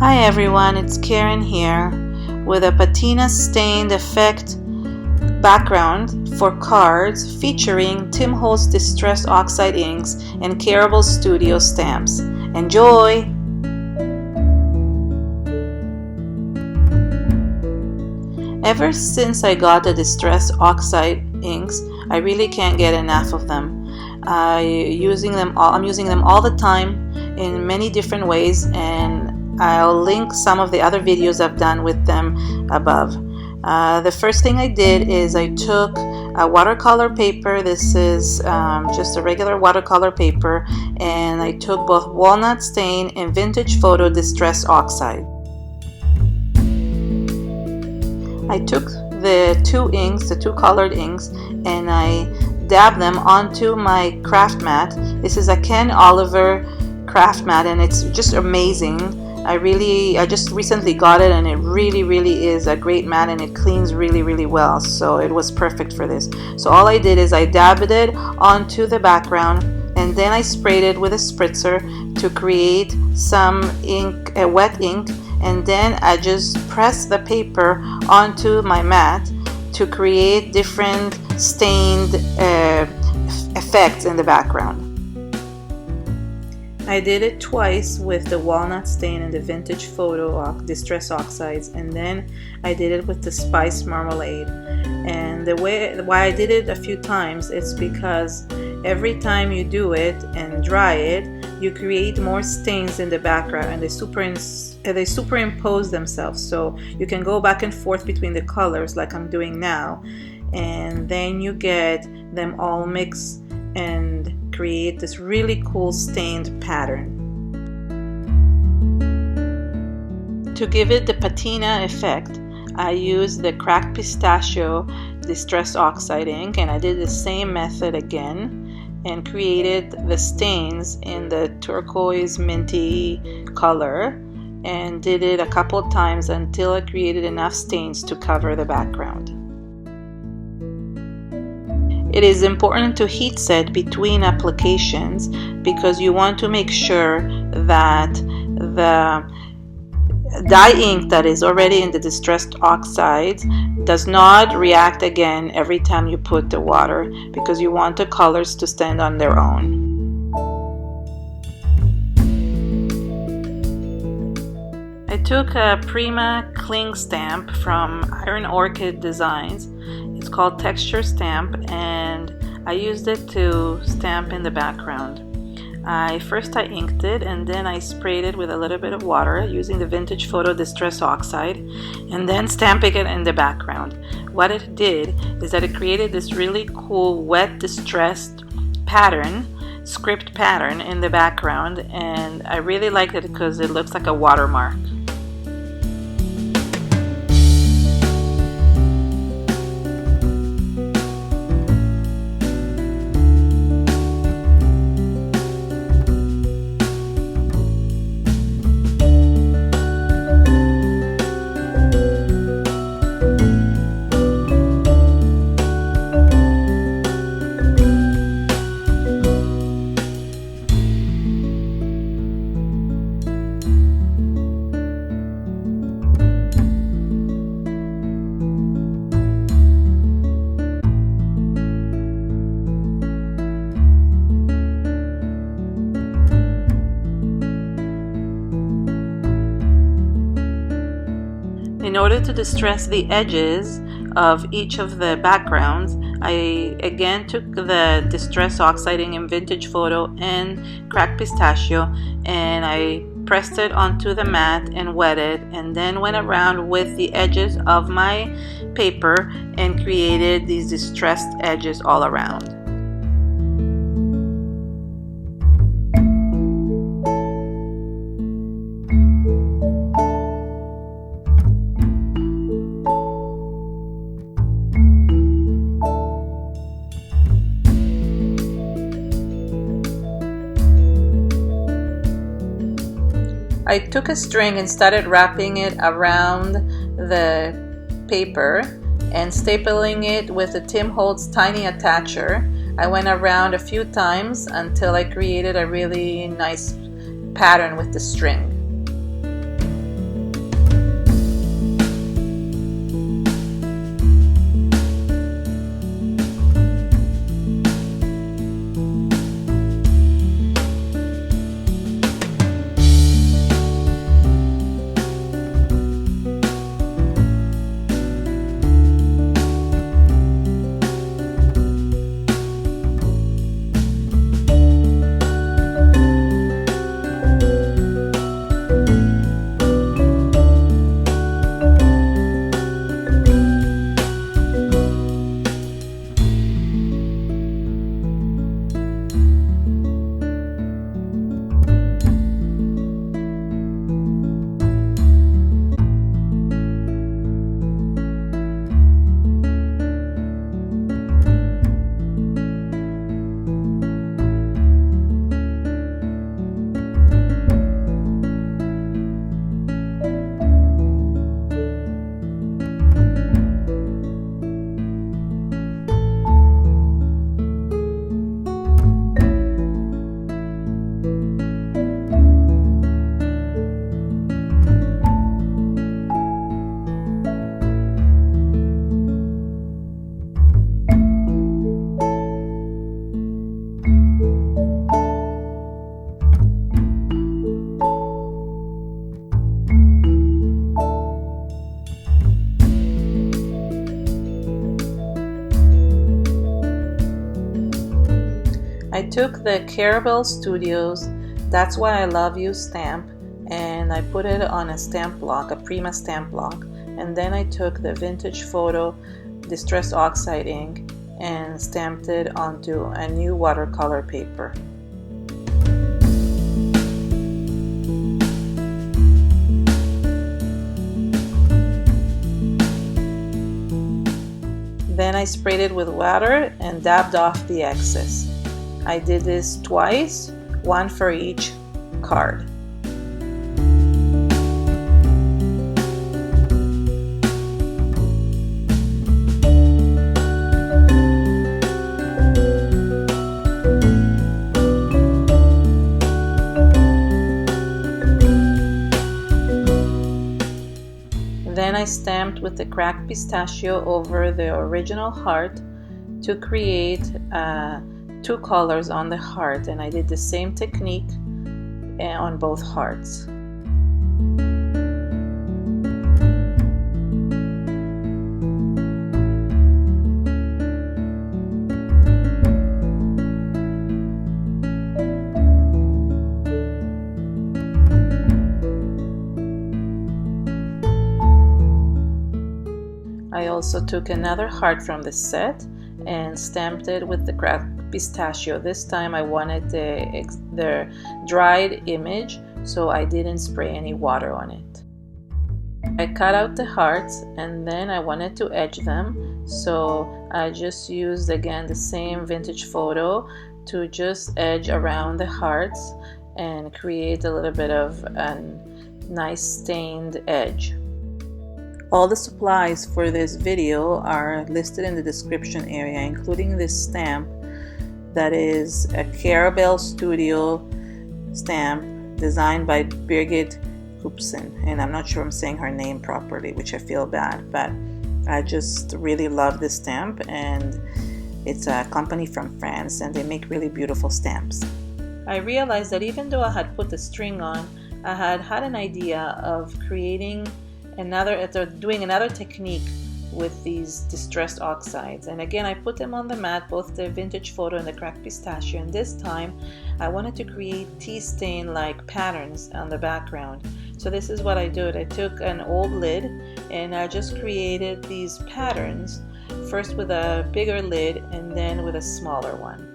Hi everyone, it's Keren here with a patina stained effect background for cards featuring Tim Holtz Distressed Oxide inks and Carabelle Studio stamps. Enjoy! Ever since I got the Distressed Oxide inks, I really can't get enough of them. I'm using them all the time in many different ways, and I'll link some of the other videos I've done with them above. The first thing I did is I took a watercolor paper. This is just a regular watercolor paper, and I took both Walnut stain and Vintage Photo Distress Oxide. I took the two colored inks, and I dabbed them onto my craft mat. This is a Ken Oliver craft mat, and it's just amazing. I just recently got it, and it really is a great mat, and it cleans really well, so it was perfect for this. So all I did is I dabbed it onto the background, and then I sprayed it with a spritzer to create some ink, a wet ink, and then I just pressed the paper onto my mat to create different stained effects in the background. I did it twice with the Walnut stain and the Vintage Photo Distress Oxides, and then I did it with the Spice Marmalade. And why I did it a few times is because every time you do it and dry it, you create more stains in the background, and they superimpose themselves, so you can go back and forth between the colors like I'm doing now, and then you get them all mixed and create this really cool stained pattern. To give it the patina effect, I used the cracked Pistachio Distress Oxide ink, and I did the same method again and created the stains in the turquoise minty color, and did it a couple times until I created enough stains to cover the background. It is important to heat set between applications because you want to make sure that the dye ink that is already in the distressed oxides does not react again every time you put the water, because you want the colors to stand on their own. I took a Prima cling stamp from Iron Orchid Designs. It's called Texture Stamp, and I used it to stamp in the background. First I inked it, and then I sprayed it with a little bit of water using the Vintage Photo Distress Oxide, and then stamping it in the background. What it did is that it created this really cool wet distressed pattern, script pattern in the background, and I really liked it because it looks like a watermark. In order to distress the edges of each of the backgrounds, I again took the Distress Oxiding in Vintage Photo and Cracked Pistachio, and I pressed it onto the mat and wet it, and then went around with the edges of my paper and created these distressed edges all around. I took a string and started wrapping it around the paper and stapling it with a Tim Holtz tiny attacher. I went around a few times until I created a really nice pattern with the string. took the Carabelle Studios That's Why I Love You stamp, and I put it on a stamp block, a Prima stamp block, and then I took the Vintage Photo Distressed Oxide ink and stamped it onto a new watercolor paper. Then I sprayed it with water and dabbed off the excess. I did this twice, one for each card. Then I stamped with the cracked pistachio over the original heart to create two colors on the heart, and I did the same technique on both hearts. I also took another heart from the set and stamped it with the cracked pistachio. This time I wanted the dried image, so I didn't spray any water on it. I cut out the hearts and then I wanted to edge them, so I just used again the same Vintage Photo to just edge around the hearts and create a little bit of a nice stained edge. All the supplies for this video are listed in the description area, including this stamp that is a Carabelle Studio stamp designed by Birgit Koopsen. And I'm not sure I'm saying her name properly, which I feel bad, but I just really love this stamp, and it's a company from France and they make really beautiful stamps. I realized that even though I had put the string on, I had an idea of creating doing another technique with these distressed oxides, and again I put them on the mat, both the Vintage Photo and the cracked pistachio, and this time I wanted to create tea stain like patterns on the background. So this is what I did. I took an old lid and I just created these patterns, first with a bigger lid and then with a smaller one.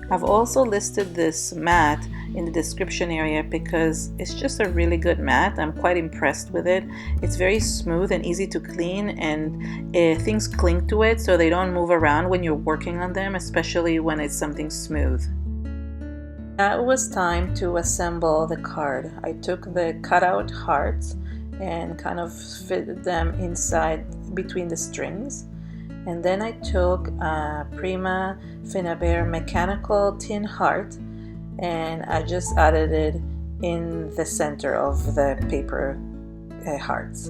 I've also listed this mat in the description area because it's just a really good mat. I'm quite impressed with it. It's very smooth and easy to clean, and things cling to it so they don't move around when you're working on them, especially when it's something smooth. Now it was time to assemble the card. I took the cutout hearts and kind of fit them inside between the strings. And then I took a Prima Finnabair mechanical tin heart and I just added it in the center of the paper hearts.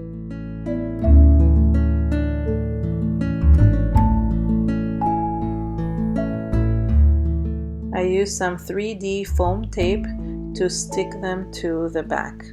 I used some 3D foam tape to stick them to the back.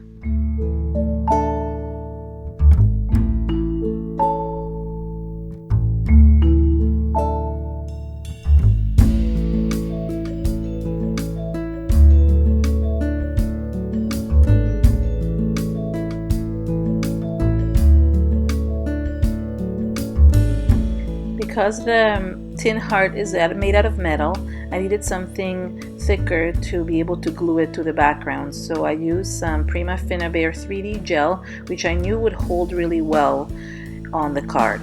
Because the tin heart is made out of metal, I needed something thicker to be able to glue it to the background. So I used some Prima Finnabair 3D gel, which I knew would hold really well on the card.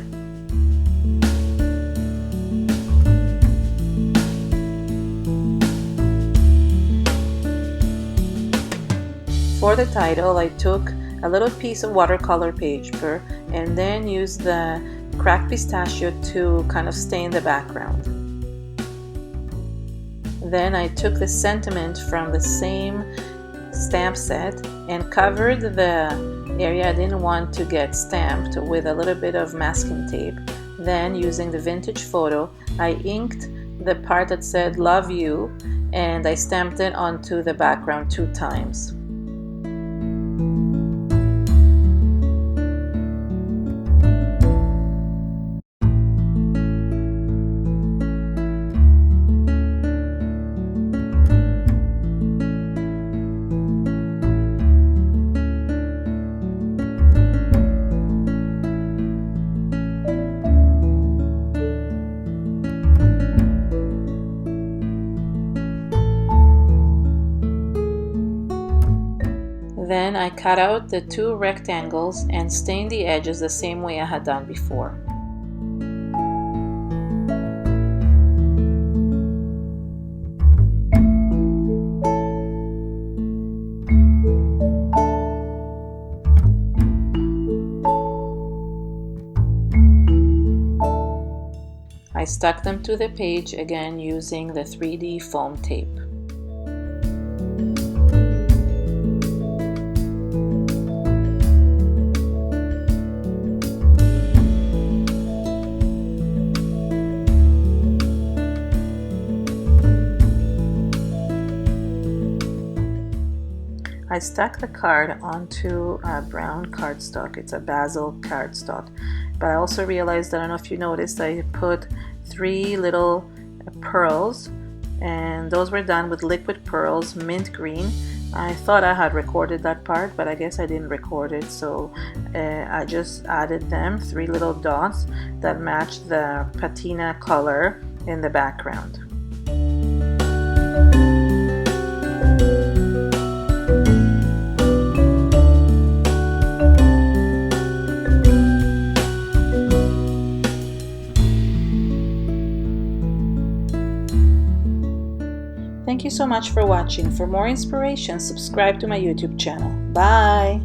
For the title, I took a little piece of watercolor paper and then used the cracked pistachio to kind of stain the background. Then I took the sentiment from the same stamp set and covered the area I didn't want to get stamped with a little bit of masking tape. Then, using the Vintage Photo, I inked the part that said "Love You" and I stamped it onto the background 2 times. cut out the two rectangles and stained the edges the same way I had done before. I stuck them to the page again using the 3D foam tape. I stuck the card onto a brown cardstock. It's a basil cardstock. But I also realized, I don't know if you noticed, I put 3 little pearls, and those were done with liquid pearls, mint green. I thought I had recorded that part, but I guess I didn't record it, so I just added them, 3 little dots that match the patina color in the background. Thank you so much for watching. For more inspiration, subscribe to my YouTube channel. Bye!